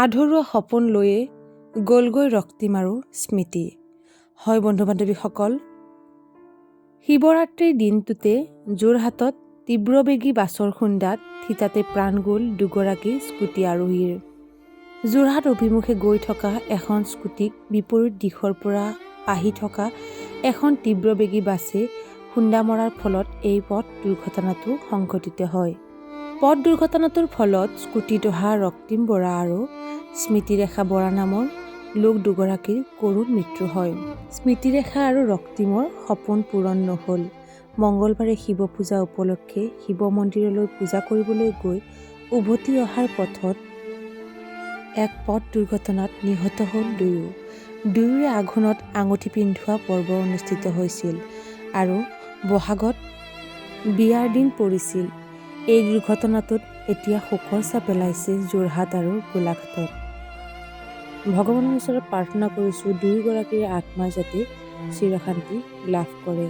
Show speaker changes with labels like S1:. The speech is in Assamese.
S1: আধৰুৱা সপোন লৈয়ে গ'লগৈ ৰক্তিম আৰু স্মৃতি। হয় বন্ধু বান্ধৱীসকল, শিৱৰাত্ৰিৰ দিনটোতে যোৰহাটত তীব্ৰবেগী বাছৰ খুন্দাত থিতাতে প্ৰাণ গ'ল দুগৰাকী স্কুটি আৰোহীৰ। যোৰহাট অভিমুখে গৈ থকা এখন স্কুটিক বিপৰীত দিশৰ পৰা আহি থকা এখন তীব্ৰবেগী বাছে খুন্দা মৰাৰ ফলত এই পথ দুৰ্ঘটনাটো সংঘটিত হয়। পথ দুৰ্ঘটনাটোৰ ফলত স্কুটিত অহা ৰক্তিম বৰা আৰু স্মৃতিৰেখা বৰা নামৰ লোক দুগৰাকীৰ কৰুণ মৃত্যু হয়। স্মৃতিৰেখা আৰু ৰক্তিমৰ সপোন পূৰণ নহ'ল। মঙলবাৰে শিৱ পূজা উপলক্ষে শিৱ মন্দিৰলৈ পূজা কৰিবলৈ গৈ উভতি অহাৰ পথত এক পথ দুৰ্ঘটনাত নিহত হ'ল দুয়োৰে আঘোণত আঙুঠি পিন্ধোৱা পৰ্ব অনুষ্ঠিত হৈছিল আৰু বহাগত বিয়াৰ দিন পৰিছিল। এই দুৰ্ঘটনাটোত এতিয়া শোকৰ ছাপ পেলাইছে যোৰহাট আৰু গোলাঘাটত। ভগৱানৰ ওচৰত প্ৰাৰ্থনা কৰিছোঁ দুয়োগৰাকীৰ আত্মা যাতে চিৰশান্তি লাভ কৰে।